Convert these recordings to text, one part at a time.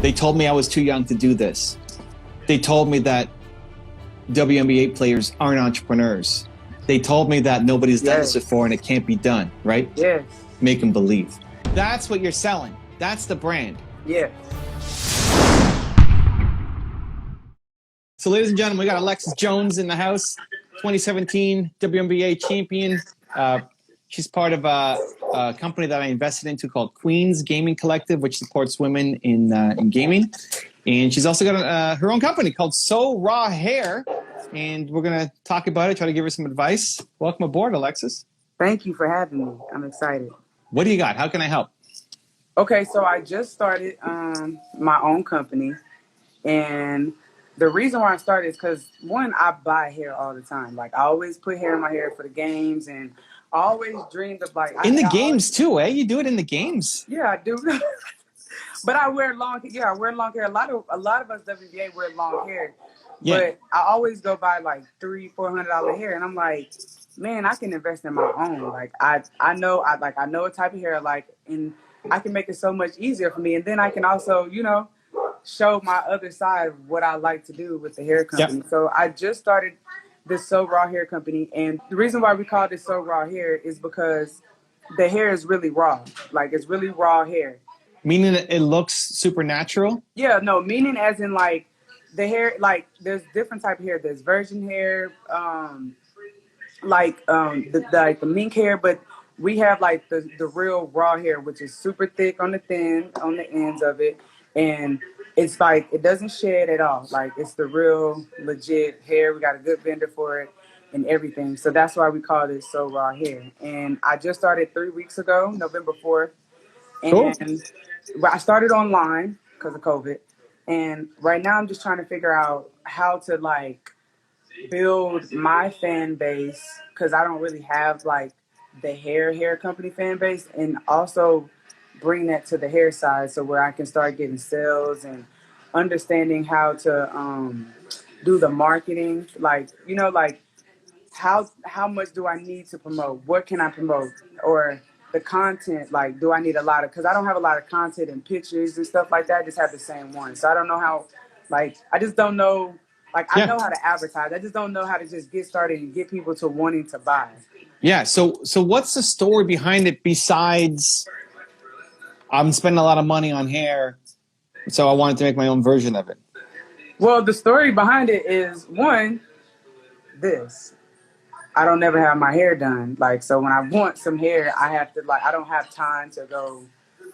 They told me I was too young to do this. They told me that WNBA players aren't entrepreneurs. They told me that nobody's done this before and it can't be done, right? Yes. Make them believe. That's what you're selling. That's the brand. Yes. So, ladies and gentlemen, we got Alexis Jones in the house, 2017 WNBA champion. She's part of a company that I invested into called Queens Gaming Collective, which supports women in gaming. And she's also got her own company called So Raw Hair. And we're going to talk about it, try to give her some advice. Welcome aboard, Alexis. Thank you for having me. I'm excited. What do you got? How can I help? Okay, so I just started my own company. And the reason why I started is because, one, I buy hair all the time. Like, I always put hair in my hair for the games. And I always dreamed of, like... In the games, too, eh? You do it in the games? Yeah, I do. But I wear long hair. A lot of us WBA wear long hair. Yeah. But I always go buy like $300-$400 hair, and I'm like, man, I can invest in my own. Like I know what type of hair I like, and I can make it so much easier for me. And then I can also, show my other side of what I like to do with the hair company. Yep. So I just started this So Raw Hair company, and the reason why we call this So Raw Hair is because the hair is really raw. Like, it's really raw hair. Meaning it looks supernatural? Yeah, no, meaning as in, like, the hair, like, there's different type of hair. There's virgin hair, the mink hair, but we have, like, the real raw hair, which is super thick on the ends of it. And it's like, it doesn't shed at all. Like, it's the real legit hair. We got a good vendor for it and everything. So that's why we call it So Raw Hair. And I just started 3 weeks ago, November 4th. And cool. I started online because of COVID. And right now I'm just trying to figure out how to, like, build my fan base, because I don't really have, like, the hair company fan base, and also bring that to the hair side, so where I can start getting sales and understanding how to do the marketing. Like, like, how much do I need to promote? What can I promote? Or the content, like, do I need a lot of, because I don't have a lot of content and pictures and stuff like that. I just have the same one. So I don't know how, like, I just don't know, like, I know how to advertise. I just don't know how to just get started and get people to wanting to buy. Yeah. So what's the story behind it besides I'm spending a lot of money on hair, so I wanted to make my own version of it? Well, the story behind it is, one, this. I don't never have my hair done. Like, so when I want some hair, I have to, like, I don't have time to go,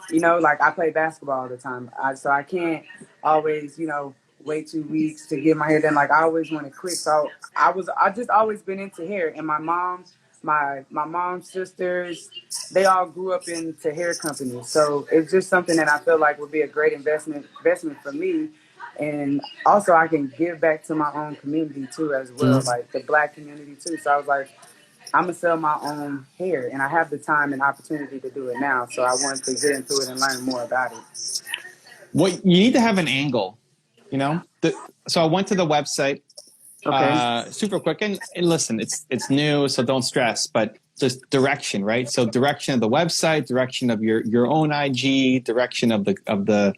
like, I play basketball all the time. So I can't always, wait 2 weeks to get my hair done. Like, I always want it quick. So I just always been into hair. And my mom, my mom's sisters, they all grew up into hair companies. So it's just something that I feel like would be a great investment for me. And also I can give back to my own community too as well, like the Black community too. So I was like, I'm going to sell my own hair, and I have the time and opportunity to do it now. So I wanted to get into it and learn more about it. Well, you need to have an angle, so I went to the website, super quick, and listen, it's new, so don't stress, but just direction, right? So direction of the website, direction of your own IG, direction of the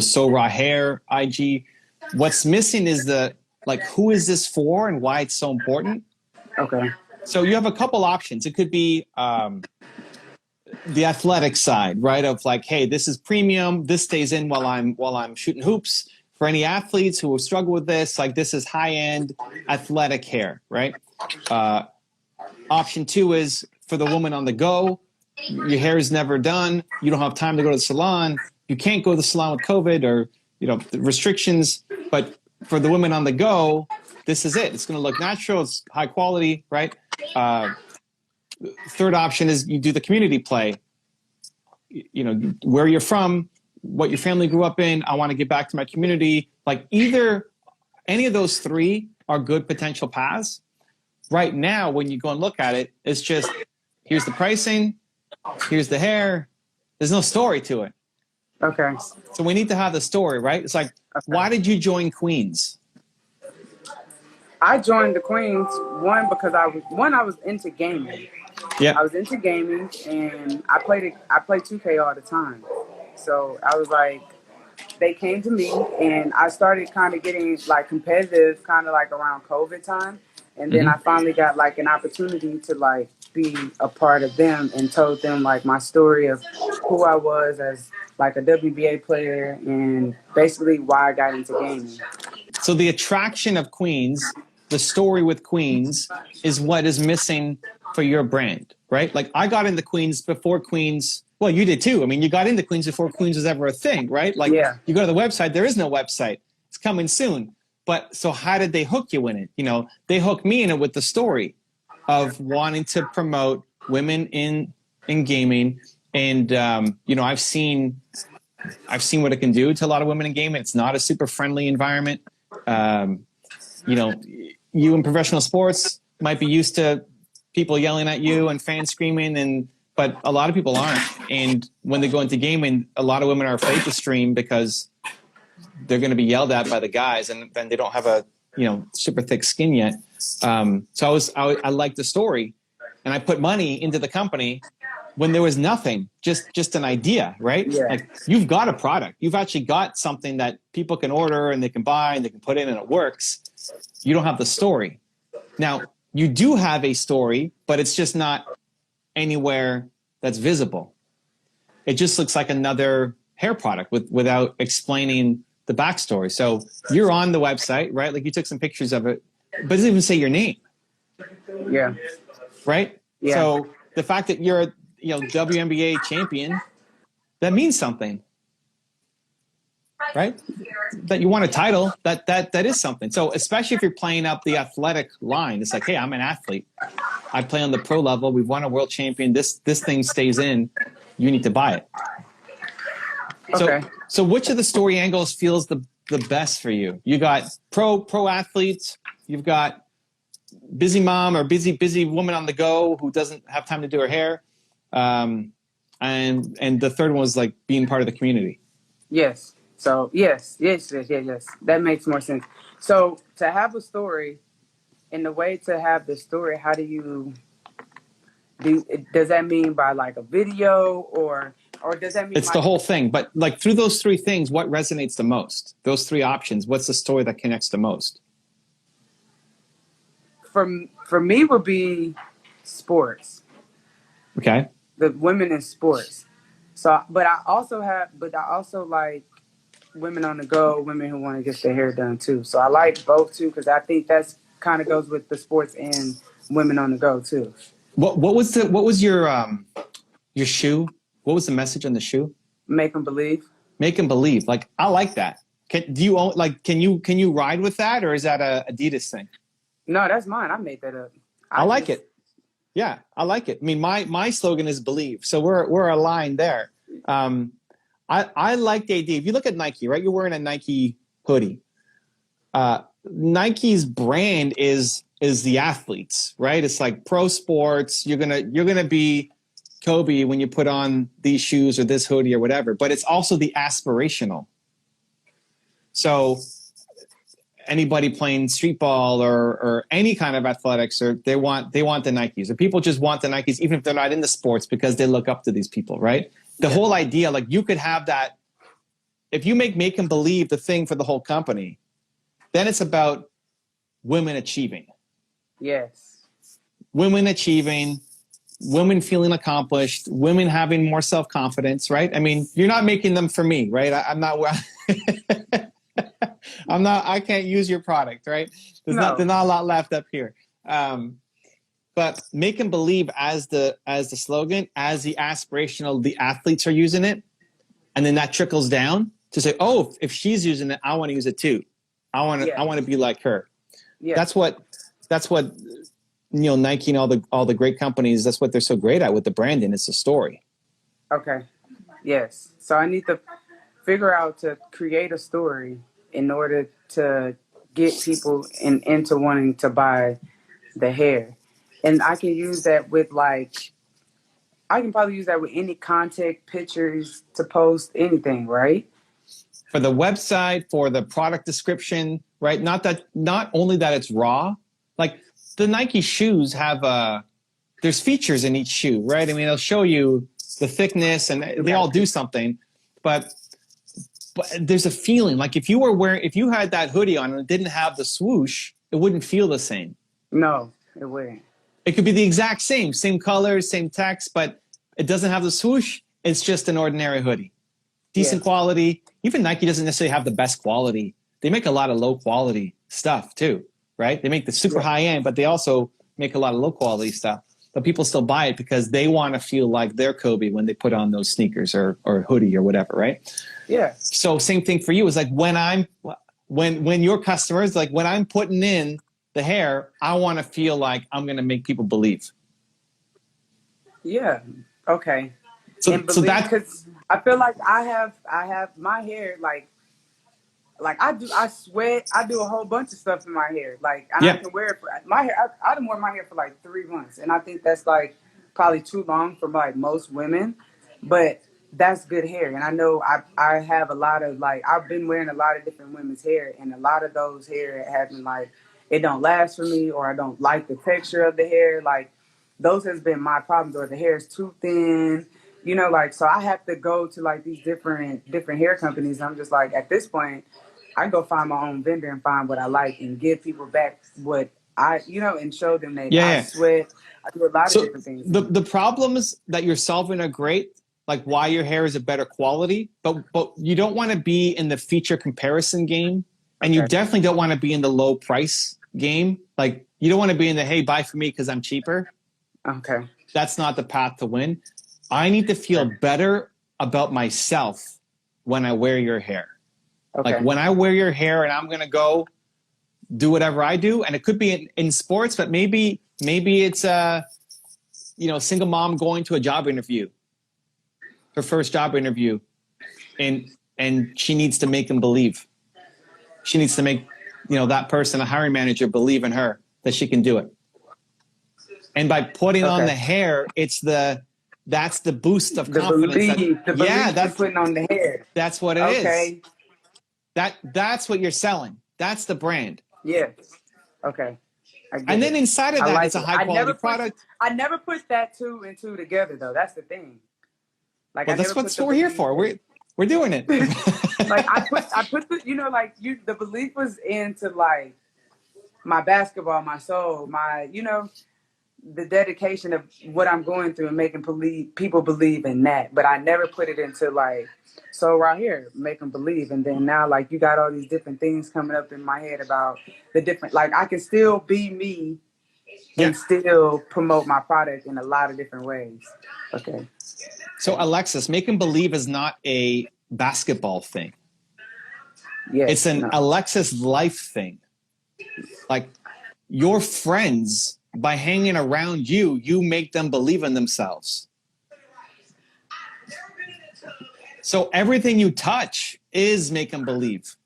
So Raw Hair IG. What's missing is who is this for and why it's so important. Okay. So you have a couple options. It could be the athletic side, right? Of like, hey, this is premium. This stays in while I'm shooting hoops. For any athletes who will struggle with this, like, this is high-end athletic hair, right? Option 2 is for the woman on the go. Your hair is never done. You don't have time to go to the salon. You can't go to the salon with COVID or, the restrictions. But for the women on the go, this is it. It's going to look natural. It's high quality, right? Third option is you do the community play. Where you're from, what your family grew up in. I want to get back to my community. Like, any of those three are good potential paths. Right now, when you go and look at it, it's just, here's the pricing, here's the hair. There's no story to it. Okay. So we need to have the story, right? It's like, why did you join Queens? I joined the Queens, one, because I was into gaming. Yeah. I was into gaming, and I play 2K all the time. So I was like, they came to me, and I started kind of getting like competitive, kind of like around COVID time, and then I Mm-hmm. finally got like an opportunity to like be a part of them and told them like my story of who I was as like a WBA player and basically why I got into gaming. So the attraction of Queens, the story with Queens, is what is missing for your brand, right? Like I got into Queens before Queens. Well, you did too. I mean, you got into Queens before Queens was ever a thing, right? Like Yeah, you go to the website, there is no website. It's coming soon. But so how did they hook you in it? You know, they hooked me in it with the story of wanting to promote women in gaming, and you know, I've seen what it can do to a lot of women in gaming. It's not a super friendly environment. Um, you know, you in professional sports might be used to people yelling at you and fans screaming, and but a lot of people aren't. And when they go into gaming, a lot of women are afraid to stream because they're going to be yelled at by the guys, and then they don't have a super thick skin yet. So I liked the story, and I put money into the company when there was nothing, just an idea, right? yeah, Like you've got a product, you've actually got something that people can order and they can buy and they can put in and it works. You don't have the story. Now you do have a story, but it's just not anywhere that's visible. It just looks like another hair product without explaining the backstory. So you're on the website, right? Like you took some pictures of it, but it doesn't even say your name, yeah, right? yeah. So the fact that you're a WNBA champion, that means something, right? That you won a title, that is something. So especially if you're playing up the athletic line, it's like, hey, I'm an athlete. I play on the pro level. We've won a world champion. This thing stays in. You need to buy it. Okay. So which of the story angles feels the best for you? You got pro athletes. You've got busy mom or busy woman on the go who doesn't have time to do her hair. And the third one was like being part of the community. Yes. So yes. That makes more sense. So to have a story, and the way to have the story, how do you do? Does that mean by like a video, or does that mean It's the whole thing? But like through those three things, what resonates the most? Those three options. What's the story that connects the most? For me would be sports. Okay. The women in sports. So, but I also like women on the go, women who want to get their hair done too. So I like both too, because I think that's kind of goes with the sports and women on the go too. What was your shoe? What was the message on the shoe? Make them believe. Make them believe. Like I like that. Can you ride with that, or is that a Adidas thing? No, that's mine. I made that up. I like it. Yeah, I like it. I mean, my slogan is believe, so we're aligned there. I like the idea. If you look at Nike, right? You're wearing a Nike hoodie. Nike's brand is the athletes, right? It's like pro sports. You're gonna be Kobe when you put on these shoes or this hoodie or whatever. But it's also the aspirational. So anybody playing street ball or any kind of athletics, or they want the Nikes, or people just want the Nikes even if they're not in the sports because they look up to these people, right? The whole idea, like you could have that if you make them believe the thing for the whole company, then it's about women achieving. Yes. Women achieving, women feeling accomplished, women having more self-confidence, right? I mean, you're not making them for me, right? I'm not I can't use your product, right? There's not a lot left up here. But make them believe as the slogan, as the aspirational, the athletes are using it. And then that trickles down to say, oh, if she's using it, I want to use it too. I want to be like her. Yeah. That's what Nike and all the great companies, that's what they're so great at with the branding. It's a story. Okay. Yes. So I need to figure out to create a story in order to get people into wanting to buy the hair. And I can use that with I can probably use that with any content, pictures to post anything, right? For the website, for the product description, right? Not only that it's raw, like the Nike shoes have there's features in each shoe, right? I mean, they'll show you the thickness and they all do something, but there's a feeling like if you had that hoodie on and it didn't have the swoosh, it wouldn't feel the same. No, it wouldn't. It could be the exact same colors, same text, but it doesn't have the swoosh. It's just an ordinary hoodie. Decent quality. Even Nike doesn't necessarily have the best quality. They make a lot of low quality stuff too, right? They make the super high end, but they also make a lot of low quality stuff. But people still buy it because they want to feel like they're Kobe when they put on those sneakers or hoodie or whatever, right? Yeah. So same thing for you is like when your customers, like when I'm putting in the hair, I want to feel like I'm going to make people believe. Yeah. Okay. So, And so believe, that, because I feel like I have my hair like I sweat, I do a whole bunch of stuff in my hair, like, and I yeah, can wear it for my hair. I done wear my hair for like 3 months, and I think that's like probably too long for like most women, but that's good hair. And I know I have a lot of like I've been wearing a lot of different women's hair, and a lot of those hair have been like it don't last for me, or I don't like the texture of the hair. Like those has been my problems, or the hair is too thin. Like, so I have to go to like these different hair companies. I'm just like, at this point, I go find my own vendor and find what I like and give people back what and show them that I yeah. sweat. I do a lot of So different things. the problems that you're solving are great, like why your hair is a better quality, but you don't want to be in the feature comparison game, and you Okay. definitely don't want to be in the low price game. Like you don't want to be in the hey, buy from me because I'm cheaper. Okay. That's not the path to win. I need to feel better about myself when I wear your hair. Okay. Like when I wear your hair and I'm going to go do whatever I do, and it could be in sports, but maybe it's a single mom going to a job interview, her first job interview, and she needs to make them believe. She needs to make that person, a hiring manager, believe in her that she can do it. And by putting on the hair, that's the boost of confidence. The belief you're putting on the hair. That's what it is. That's what you're selling. That's the brand. Yes. Okay. And then inside of that, it's a high quality product. I never put that two and two together though. That's the thing. Like, well, that's what we're here for. We're doing it. Like I put the the belief was into like my basketball, my soul, my the dedication of what I'm going through and making people believe in that. But I never put it into like, so right here, make them believe. And then now, like, you got all these different things coming up in my head about the different, like, I can still be me and still promote my product in a lot of different ways. Okay. So Alexis, make them believe is not a basketball thing. Yes, it's an Alexis life thing. Like your friends, by hanging around you, you make them believe in themselves. So everything you touch is make them believe.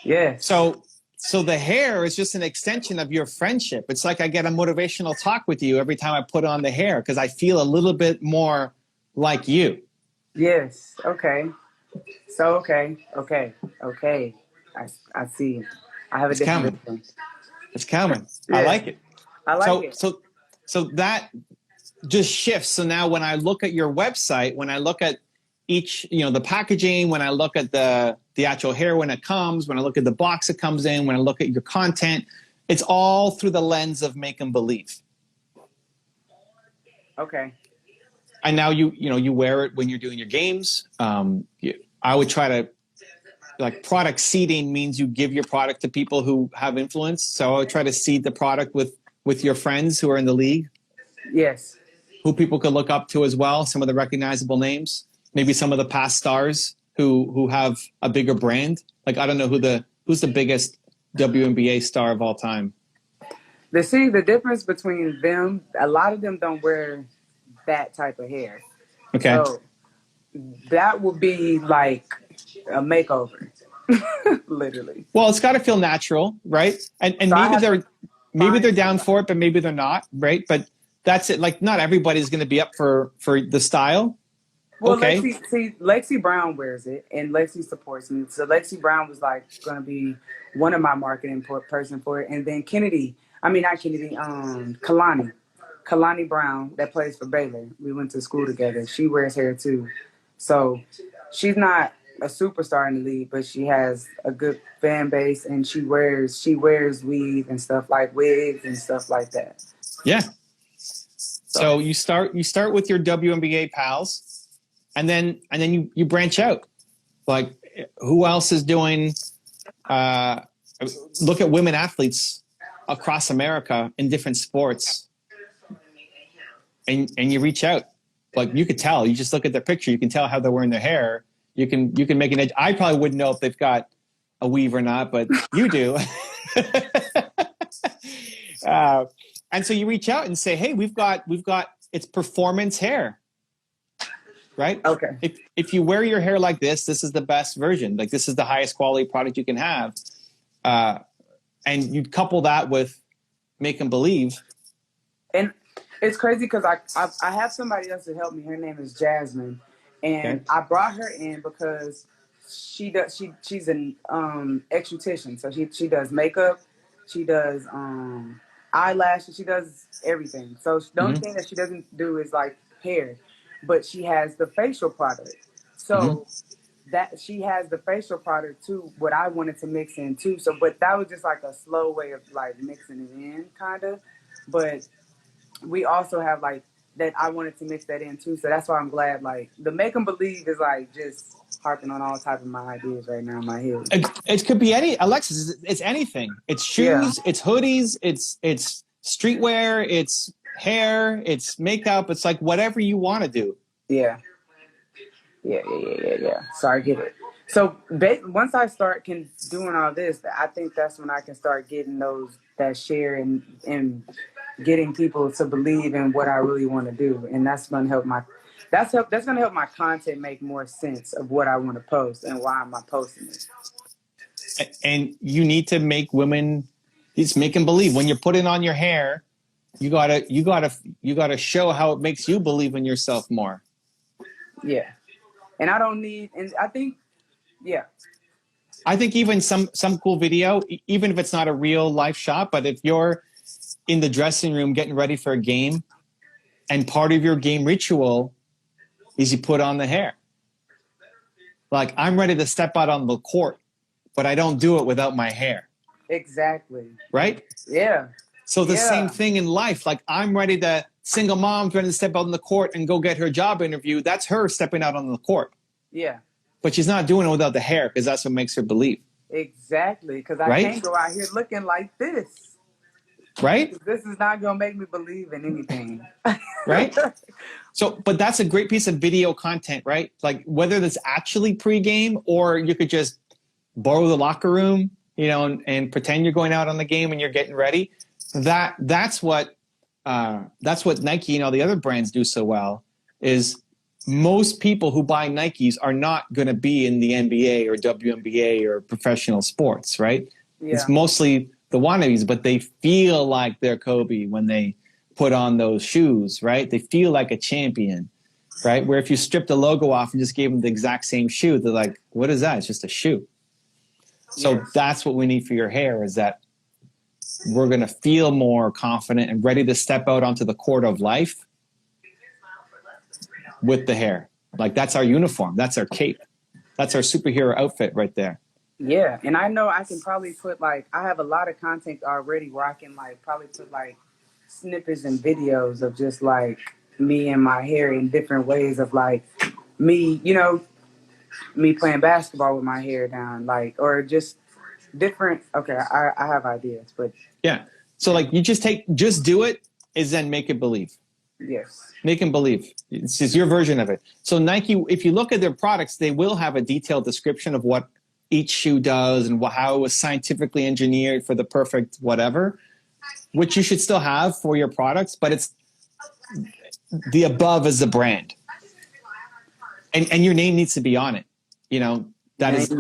Yeah. So the hair is just an extension of your friendship. It's like I get a motivational talk with you every time I put on the hair because I feel a little bit more like you. Yes. Okay. So okay. I see. I have a different vision. It's coming. Yeah. I like it. I like it. So that just shifts. So now when I look at your website, when I look at each, the packaging, when I look at the actual hair when it comes, when I look at the box it comes in, when I look at your content, it's all through the lens of make them believe. Okay. And now you wear it when you're doing your games. I would try to, like, product seeding means you give your product to people who have influence. So I would try to seed the product with your friends who are in the league. Yes. Who people could look up to as well. Some of the recognizable names, maybe some of the past stars who have a bigger brand. Like, I don't know who's the biggest WNBA star of all time. The difference between them, a lot of them don't wear that type of hair. Okay. So that would be like a makeover. Literally. Well, it's got to feel natural, right? And so maybe they're down for it, but maybe they're not, right? But that's it. Like, not everybody's going to be up for the style. Well, okay. Lexi Brown wears it, and Lexi supports me. So Lexi Brown was like going to be one of my marketing person for it, and then Kalani Brown that plays for Baylor. We went to school together. She wears hair too, so She's not a superstar in the league, but she has a good fan base, and she wears weave and stuff, like wigs and stuff like that. Yeah. So So you start with your WNBA pals, and then you branch out. Like, who else is doing? Uh, Look at women athletes across America in different sports, and you reach out. Like, you could tell. You just look at their picture. You can tell how they're wearing their hair. You can make an edge. I probably wouldn't know if they've got a weave or not, but you do. uh, and so you reach out and say, "Hey, we've got it's performance hair, right? okay. If you wear your hair like this is the best version. Like, this is the highest quality product you can have." And you couple that with make them believe. And it's crazy because I have somebody else to help me. Her name is Jasmine, and Okay. I brought her in because she's an esthetician. So she does makeup, she does eyelashes, she does everything. So the only thing that she doesn't do is like hair, but she has the facial product. Mm-hmm. So that she has the facial product too, what I wanted to mix in too. So but that was just like a slow way of like mixing it in kind of. But we also have like that I wanted to mix that in too. So that's why I'm glad like the make them believe is like just harping on all type of my ideas right now in my head. It could be any, Alexis. It's anything. It's Yeah. shoes. It's hoodies. It's streetwear. It's hair. It's makeup. It's like whatever you want to do. Yeah. Yeah. So I get it. So once I start doing all this, I think that's when I can start getting those that share and getting people to believe in what I really want to do, and that's gonna help that's gonna help my content make more sense of what I want to post and why am I posting it. And you need to make women, just make them believe. When you're putting on your hair, you gotta show how it makes you believe in yourself more. Yeah, and I don't need, and I think, yeah, I think even some cool video, even if it's not a real life shot, but if you're in the dressing room getting ready for a game, and part of your game ritual is you put on the hair. Like, I'm ready to step out on the court, but I don't do it without my hair. exactly. Right? Yeah. So the same Yeah. thing in life. Like, I'm ready to, single mom's ready to step out on the court and go get her job interview. That's her stepping out on the court. Yeah. But she's not doing it without the hair, because that's what makes her believe. Exactly. Because I Right? can't go out here looking like this. Right? This is not gonna make me believe in anything. Right? So, but that's a great piece of video content, right? Like, whether that's actually pregame, or you could just borrow the locker room, and pretend you're going out on the game and you're getting ready. That's what Nike and all the other brands do so well. Is most people who buy Nikes are not going to be in the NBA or WNBA or professional sports, right? Yeah. It's mostly the wannabes, but they feel like they're Kobe when they put on those shoes, right? They feel like a champion, right? Where if you stripped the logo off and just gave them the exact same shoe, they're like, what is that? It's just a shoe. So Yes. that's what we need for your hair, is that we're going to feel more confident and ready to step out onto the court of life with the hair. Like, that's our uniform. That's our cape. That's our superhero outfit right there. Yeah, and I know I can probably put like I have a lot of content already where I can like probably put like snippets and videos of just like me and my hair in different ways of like me, me playing basketball with my hair down, like or just different. Okay, I have ideas, but Yeah. So like, you just do it, is then make it believe. yes, Make them believe. It's just your version of it. So Nike, if you look at their products, they will have a detailed description of what each shoe does and how it was scientifically engineered for the perfect whatever, which you should still have for your products, but it's the above is the brand. And your name needs to be on it. That is.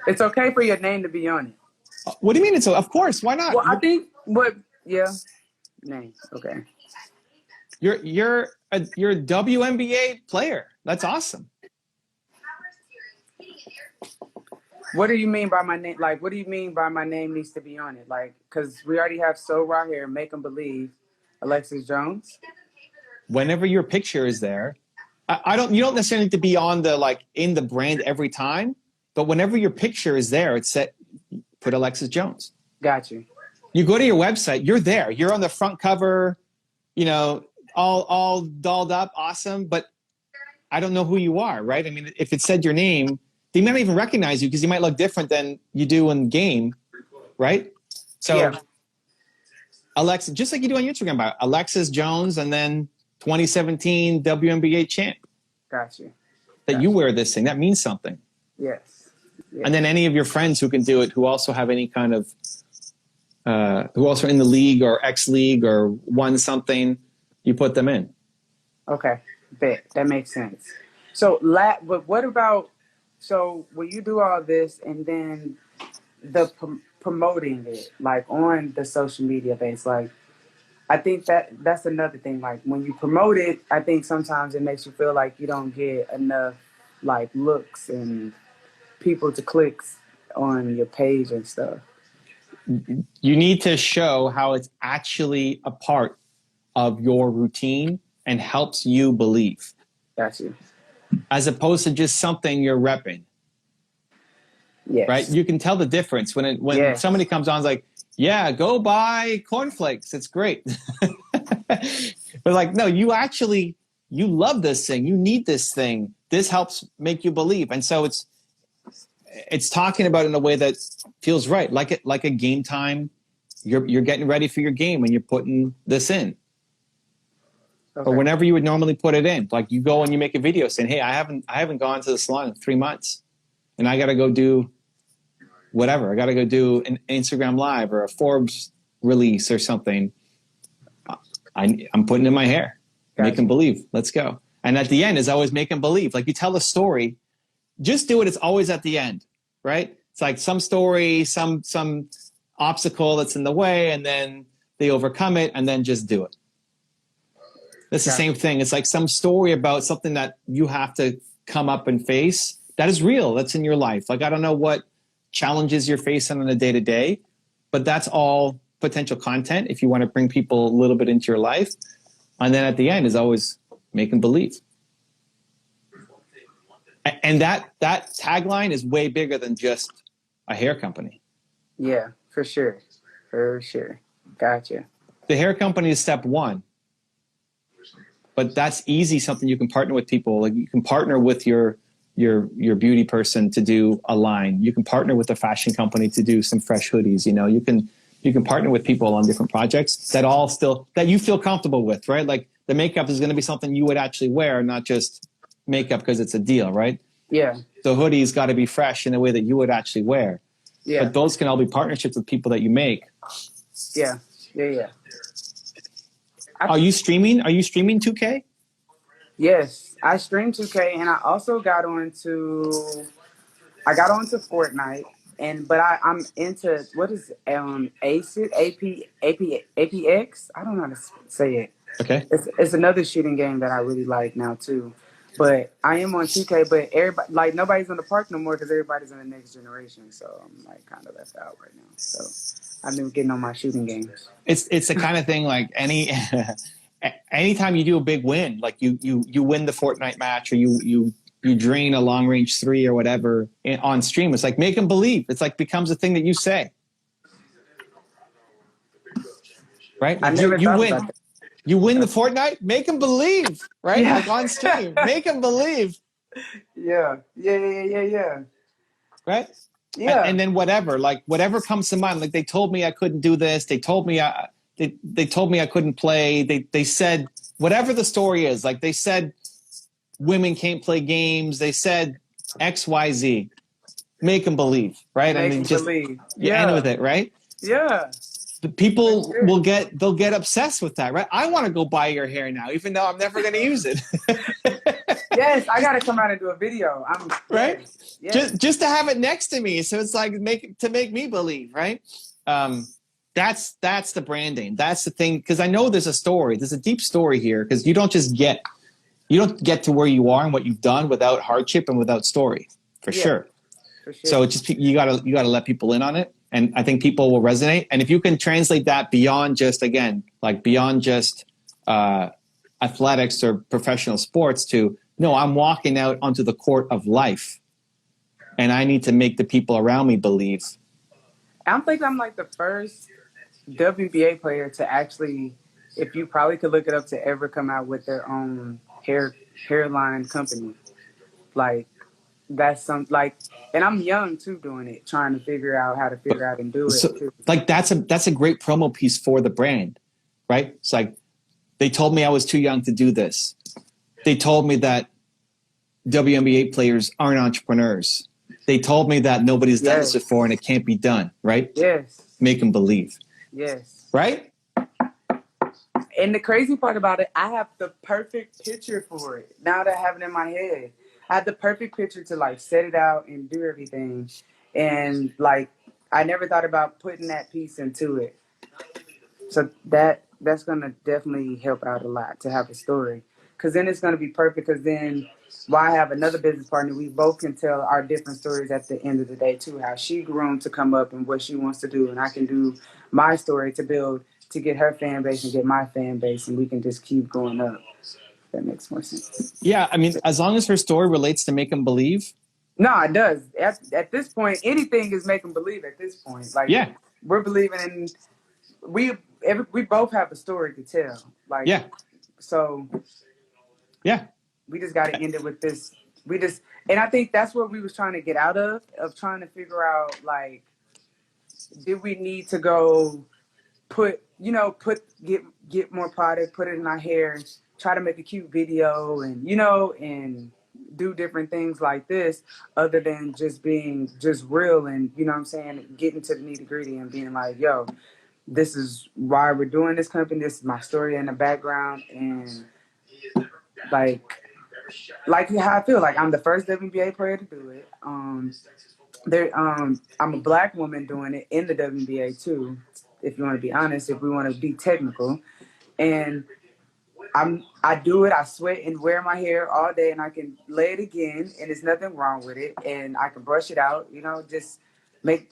It's okay for your name to be on it. What do you mean? It's of course. Why not? Well, I think name. Okay. You're a WNBA player. That's awesome. What do you mean by my name? Like, what do you mean by my name needs to be on it? Like, because we already have So Raw here, Make 'em Believe, Alexis Jones. Whenever your picture is there, You don't necessarily need to be on the, like, in the brand every time, but whenever your picture is there, it's set, put Alexis Jones. Got you. You go to your website, you're there. You're on the front cover, you know, all dolled up, awesome, but I don't know who you are, right? I mean, if it said your name, they might not even recognize you because you might look different than you do in game, right? So, yeah. Alexis, just like you do on Instagram, about Alexis Jones, and then 2017 WNBA champ. Got you. That you wear this thing, that means something. Yes. And then any of your friends who can do it, who also have any kind of, who also are in the league or ex-league or won something, you put them in. Okay, that makes sense. So, but what about, so when you do all this and then the promoting it, like on the social media base, like, I think that's another thing. Like when you promote it, I think sometimes it makes you feel like you don't get enough like looks and people to clicks on your page and stuff. You need to show how it's actually a part of your routine and helps you believe. Got you. As opposed to just something you're repping. Yes. Right? You can tell the difference when yes. Somebody comes on, it's like, yeah, go buy cornflakes. It's great. But like, no, you love this thing. You need this thing. This helps make you believe. And so it's talking about it in a way that feels right. Like a game time. You're getting ready for your game and you're putting this in. Okay. Or whenever you would normally put it in. Like you go and you make a video saying, hey, I haven't gone to the salon in 3 months. And I gotta go do whatever. I got to go do an Instagram Live or a Forbes release or something. I'm putting in my hair. Gotcha. Make them believe. Let's go. And at the end is always make them believe. Like you tell a story, just do it. It's always at the end, right? It's like some story, some obstacle that's in the way, and then they overcome it, and then just do it. It's the same thing. It's like some story about something that you have to come up and face. That is real. That's in your life. Like, I don't know what challenges you're facing on a day-to-day, but that's all potential content if you want to bring people a little bit into your life. And then at the end is always make them believe. And that tagline is way bigger than just a hair company. Yeah, for sure. For sure. Gotcha. The hair company is step one. But that's easy, something you can partner with people. Like you can partner with your beauty person to do a line. You can partner with a fashion company to do some fresh hoodies. You know, you can partner with people on different projects that you feel comfortable with, right? Like the makeup is going to be something you would actually wear, not just makeup because it's a deal, right? Yeah. The hoodie's got to be fresh in a way that you would actually wear. Yeah. But those can all be partnerships with people that you make. Yeah. Yeah. Are you streaming 2K? Yes, I stream 2K, and I also got onto Fortnite, but I'm into what is APX? I don't know how to say it. Okay. It's another shooting game that I really like now too. But I am on 2K, but everybody, like, nobody's on the park no more because everybody's in the next generation. So I'm like kind of left out right now. So I've been getting on my shooting games. It's the kind of thing like anytime you do a big win, like you win the Fortnite match or you drain a long range 3 or whatever on stream, it's like make them believe. It's like becomes a thing that you say, right? Like you win the Fortnite, make them believe, right? Yeah. Like on stream, make them believe. Yeah. Right? Yeah. And then whatever comes to mind, like they told me I couldn't do this. They told me they told me I couldn't play. They said whatever the story is, like they said women can't play games. They said XYZ. Make them believe, right? Make them believe. You end with it, right? Yeah. The people they'll get obsessed with that, right? I want to go buy your hair now, even though I'm never going to use it. Yes, I got to come out and do a video. Right? Yes. Just to have it next to me, so it's like make me believe, right? That's the branding. That's the thing, because I know there's a story. There's a deep story here, because you don't get to where you are and what you've done without hardship and without story, for sure. For sure. So it's just you gotta let people in on it, and I think people will resonate. And if you can translate that beyond just athletics or professional sports to No, I'm walking out onto the court of life, and I need to make the people around me believe. I don't think I'm like the first WNBA player to actually, if you probably could look it up, to ever come out with their own hairline company. Like that's some like, and I'm young too doing it, trying to figure out how to But figure out and do it so, too. like that's a great promo piece for the brand, right? It's like they told me I was too young to do this. They told me that WNBA players aren't entrepreneurs. They told me that nobody's done this Yes. before and it can't be done, right? Yes. Make them believe. Yes. Right? And the crazy part about it, I have the perfect picture for it. Now that I have it in my head, I had the perfect picture to like set it out and do everything. And like, I never thought about putting that piece into it. So that's gonna definitely help out a lot to have a story, because then it's gonna be perfect. Because then, why have another business partner? We both can tell our different stories at the end of the day too. How she grown to come up and what she wants to do, and I can do my story to build to get her fan base and get my fan base, and we can just keep going up. That makes more sense. Yeah, I mean, as long as her story relates to make them believe. No, it does. At this point, anything is making believe. At this point, like Yeah. we're believing in we both have a story to tell. Like Yeah. so Yeah. we just got to end it with this. And I think that's what we was trying to get out of trying to figure out, like, did we need to go get more product, put it in our hair, try to make a cute video, and and do different things like this, other than just being just real and what I'm saying, getting to the nitty gritty and being like, yo, this is why we're doing this company. This is my story in the background, and like how I feel like I'm the first WNBA player to do it. I'm a black woman doing it in the WNBA too. If you want to be honest, if we want to be technical, and I do it. I sweat and wear my hair all day, and I can lay it again, and there's nothing wrong with it, and I can brush it out. Just make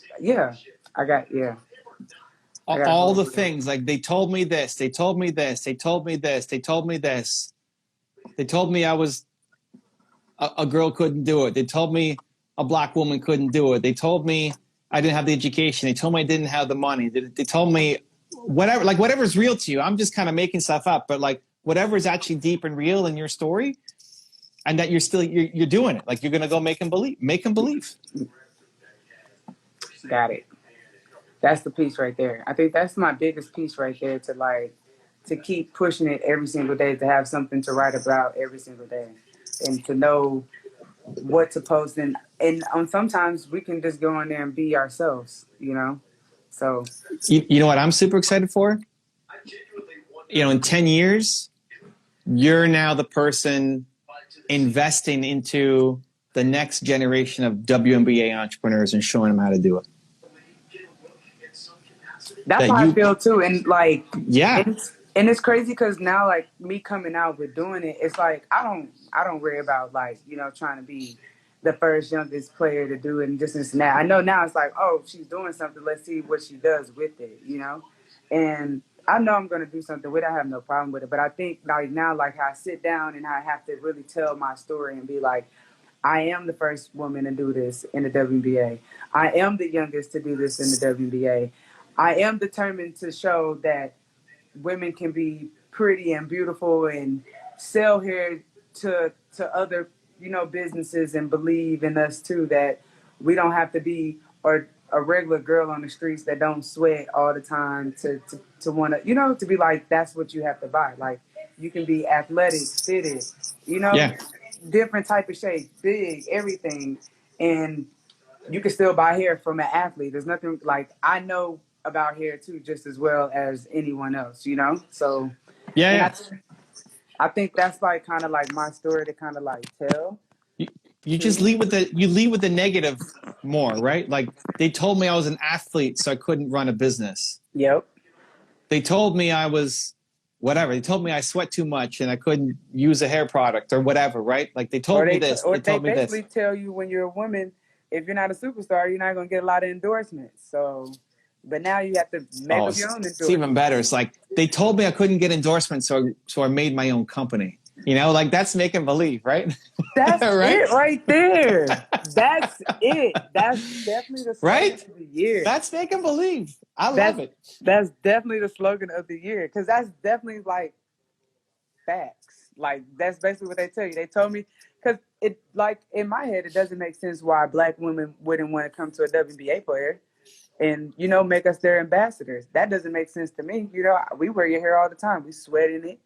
I got yeah. All the things, like they told me this, they told me this, they told me this, they told me this. They told me I was a girl couldn't do it. They told me a black woman couldn't do it. They told me I didn't have the education. They told me I didn't have the money. They told me whatever, like whatever's real to you. I'm just kind of making stuff up, but like whatever is actually deep and real in your story, and that you're doing it. Like you're gonna go make them believe. Make them believe. Got it. That's the piece right there. I think that's my biggest piece right there, to keep pushing it every single day, to have something to write about every single day, and to know what to post. And on sometimes we can just go on there and be ourselves, So you know what I'm super excited for? In 10 years, you're now the person investing into the next generation of WNBA entrepreneurs and showing them how to do it. That's how I feel too. And like, yeah. And it's crazy because now, like, me coming out with doing it, it's like I don't worry about, like, trying to be the first youngest player to do it and this and that. I know now it's like, oh, she's doing something. Let's see what she does with it, And I know I'm gonna do something with it. I have no problem with it. But I think like now, like how I sit down and I have to really tell my story and be like, I am the first woman to do this in the WNBA. I am the youngest to do this in the WNBA. I am determined to show that women can be pretty and beautiful and sell hair to other businesses and believe in us too, that we don't have to be or a regular girl on the streets that don't sweat all the time to want to to be like, that's what you have to buy. Like, you can be athletic, fitted, different type of shape, big, everything, and you can still buy hair from an athlete. There's nothing like, I know about hair too, just as well as anyone else, So I think that's like kind of like my story to kind of like tell. You just lead with the negative more, right? Like they told me I was an athlete, so I couldn't run a business. Yep. They told me I was whatever. They told me I sweat too much and I couldn't use a hair product or whatever, right? Like they told me this. Or they told me this. basically tell you when you're a woman, if you're not a superstar, you're not going to get a lot of endorsements. So, but now you have to make up your own endorsements. It's even better. It's like they told me I couldn't get endorsements, so I made my own company. Like that's making believe, right? That's Right? it right there. That's it. That's definitely the slogan Right? of the year. That's making believe. I love That's it. that's definitely the slogan of the year because that's definitely like facts. Like that's basically what they tell you. They told me because it like in my head it doesn't make sense why black women wouldn't want to come to a WBA player and make us their ambassadors. That doesn't make sense to me. We wear your hair all the time. We sweat in it.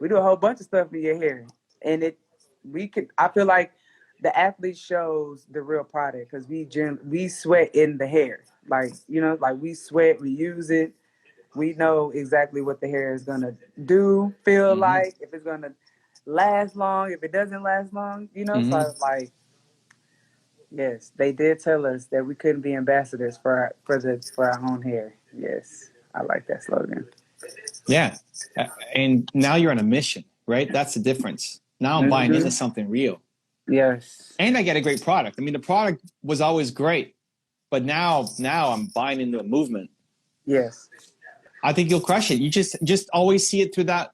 We do a whole bunch of stuff in your hair, and we could. I feel like the athlete shows the real product because we sweat in the hair. Like we sweat, we use it. We know exactly what the hair is gonna do, feel Mm-hmm. like, if it's gonna last long, if it doesn't last long. So I Mm-hmm. was like, yes, they did tell us that we couldn't be ambassadors for our own hair. Yes, I like that slogan. Yeah. And now you're on a mission, right? That's the difference. Now I'm buying into Mm-hmm. something real. Yes. And I get a great product. I mean, the product was always great, but now I'm buying into a movement. Yes. I think you'll crush it. You just always see it through that.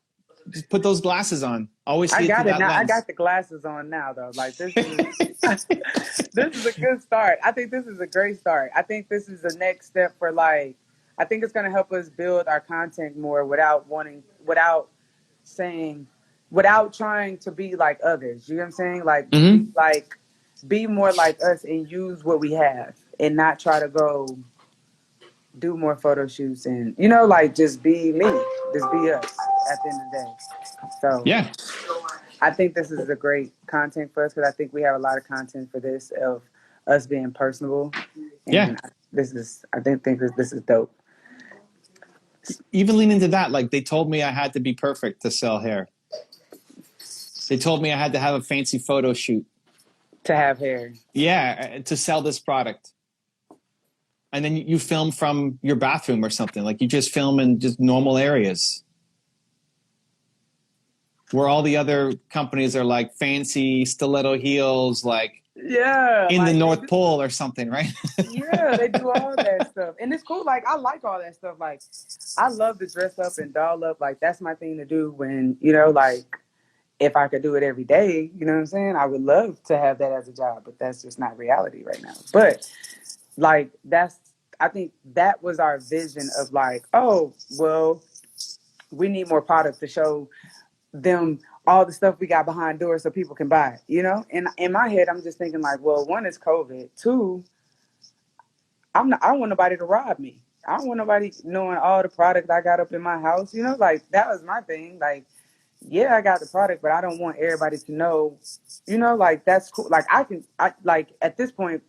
Just put those glasses on. Always I see it through got it that now. I lens. got the glasses on now, though. Like this is this is a good start. I think this is a great start. I think this is the next step for like. I think it's going to help us build our content more saying, without trying to be like others. You know what I'm saying? Mm-hmm. Be more like us and use what we have, and not try to go do more photo shoots and like just be me, just be us at the end of the day. So Yeah. I think this is a great content for us because I think we have a lot of content for this of us being personable, Yeah. and I think this is dope. Even lean into that. Like they told me I had to be perfect to sell hair. They told me I had to have a fancy photo shoot. To have hair. Yeah, to sell this product. And then you film from your bathroom or something. Like you just film in just normal areas. Where all the other companies are like fancy stiletto heels, like Yeah, in the like they North do. Pole or something, right? Yeah, they do all that stuff, and it's cool. Like I like all that stuff. Like I love to dress up and doll up. Like that's my thing to do. When like if I could do it every day, you know what I'm saying? I would love to have that as a job, but that's just not reality right now. But like I think that was our vision of like, oh well, we need more products to show them all the stuff we got behind doors so people can buy it. And in my head I'm just thinking like, well, one is COVID, two, I don't want nobody to rob me. I don't want nobody knowing all the product I got up in my house. Like that was my thing. Like, yeah, I got the product, but I don't want everybody to know. Like that's cool. Like I like at this point,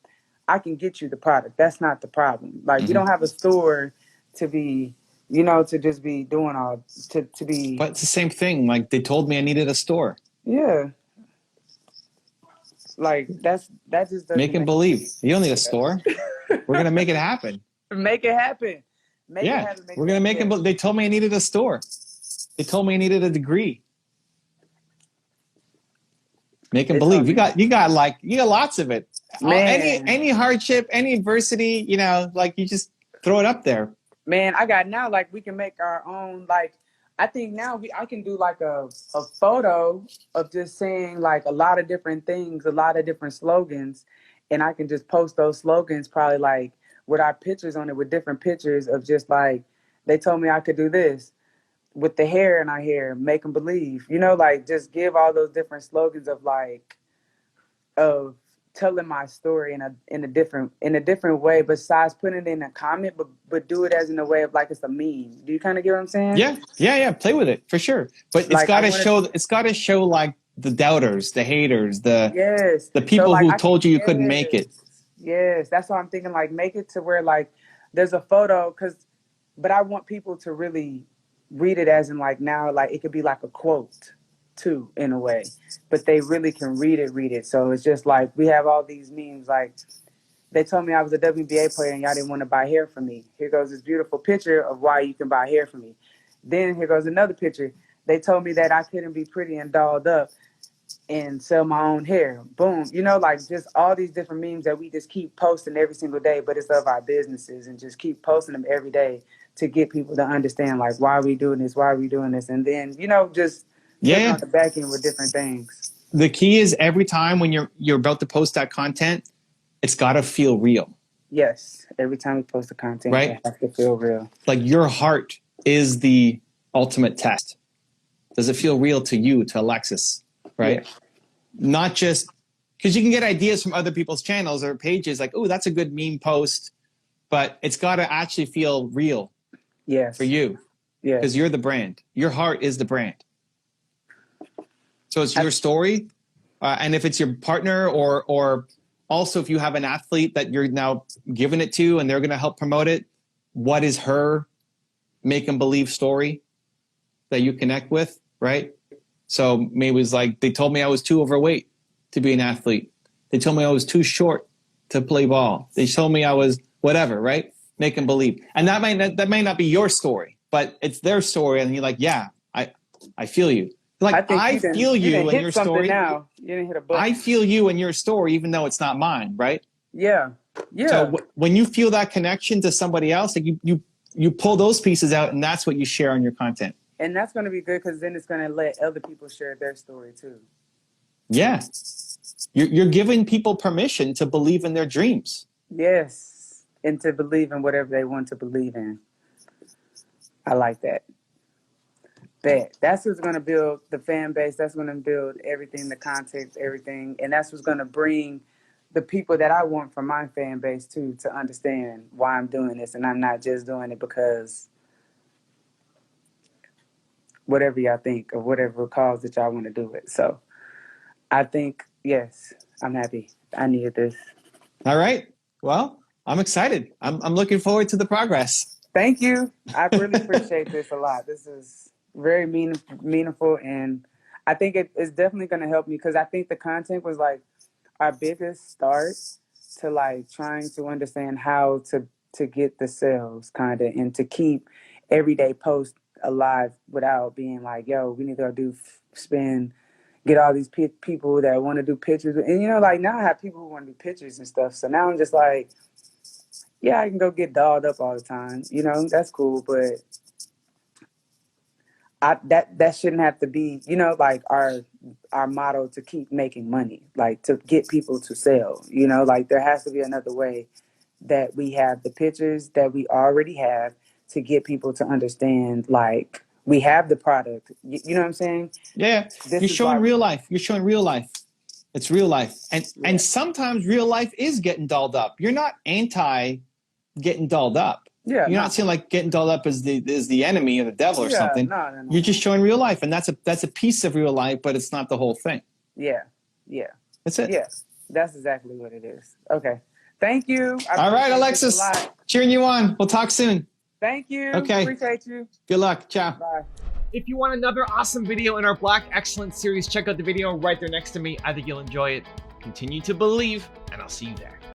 I can get you the product. That's not the problem. Like we Mm-hmm. don't have a store to be, to just be doing all to be. But it's the same thing. Like they told me I needed a store. Yeah, like that just doesn't Make and make believe. You don't need a store. sense. We're gonna make it happen. Make it happen. Make it Yeah, happen. Make we're it gonna happen. make Yeah. it. They told me I needed a store. They told me I needed a degree. Make and They told believe. me, You got lots of it. man. Any hardship, any adversity, like you just throw it up there. Man, I got now like we can make our own like I think now I can do like a photo of just saying like a lot of different things, a lot of different slogans, and I can just post those slogans probably like with our pictures on it with different pictures of just like they told me I could do this with the hair in our hair, make them believe. Like just give all those different slogans of telling my story in a different way besides putting it in a comment, but do it as in a way of like it's a meme. Do you kind of get what I'm saying? Yeah. Play with it for sure. But it's Like got I to wanted, show. It's got to show like the doubters, the haters, yes. the So people like who I can, told you you couldn't make it. yes. That's why I'm thinking like make it to where like there's a photo but I want people to really read it as in like now like it could be like a quote too in a way, but they really can read it. So it's just like we have all these memes like they told me I was a WBA player and y'all didn't want to buy hair from me. Here goes this beautiful picture of why you can buy hair from me. Then here goes another picture. They told me that I couldn't be pretty and dolled up and sell my own hair. Boom. Like just all these different memes that we just keep posting every single day, but it's of our businesses and just keep posting them every day to get people to understand like why are we doing this, why are we doing this? And then, just checking Yeah. on the back end with different things. The key is every time when you're about to post that content, it's got to feel real. Yes. Every time we post the content, right? it has to feel real. Like your heart is the ultimate test. Does it feel real to you, to Alexis, right? Yeah. Not just because you can get ideas from other people's channels or pages like, oh, that's a good meme post, but it's got to actually feel real for you because you're the brand. Your heart is the brand. So it's your story. And if it's your partner or also if you have an athlete that you're now giving it to and they're going to help promote it, what is her make and believe story that you connect with, right? So maybe it was like, they told me I was too overweight to be an athlete. They told me I was too short to play ball. They told me I was whatever, right? Make and believe. And that may not be your story, but it's their story. And you're like, yeah, I feel you. Like, I feel you in your story. Now. You didn't hit a button. I feel you in your story, even though it's not mine, right? Yeah. Yeah. So when you feel that connection to somebody else, like you pull those pieces out and that's what you share on your content. And that's going to be good because then it's going to let other people share their story too. Yeah. You're giving people permission to believe in their dreams. Yes. And to believe in whatever they want to believe in. I like that. That's what's going to build the fan base. That's going to build everything, the context, everything. And that's what's going to bring the people that I want from my fan base too, to understand why I'm doing this. And I'm not just doing it because whatever y'all think or whatever cause that y'all want to do it. So I think, yes, I'm happy. I needed this. All right. Well, I'm excited. I'm looking forward to the progress. Thank you. I really appreciate this a lot. This is very meaningful, and I think it's definitely going to help me because I think the content was like our biggest start to like trying to understand how to get the sales kind of and to keep everyday posts alive without being like, yo, we need to go get all these people that want to do pictures. And, you know, like now I have people who want to do pictures and stuff. So now I'm just like, yeah, I can go get dolled up all the time. You know, that's cool. But that shouldn't have to be, you know, like our motto to keep making money, like to get people to sell, you know, like there has to be another way that we have the pictures that we already have to get people to understand, like we have the product. You know what I'm saying? Yeah. You're showing real life. You're showing real life. It's real life. And sometimes real life is getting dolled up. You're not anti getting dolled up. Yeah, you're not saying like getting dolled up is the enemy or the devil or something. No. You're just showing real life, and that's a piece of real life, but it's not the whole thing. Yeah. That's it. Yeah, that's exactly what it is. Okay, thank you. All right, Alexis, cheering you on. We'll talk soon. Thank you. Okay. Appreciate you. Good luck. Ciao. Bye. If you want another awesome video in our Black Excellence series, check out the video right there next to me. I think you'll enjoy it. Continue to believe, and I'll see you there.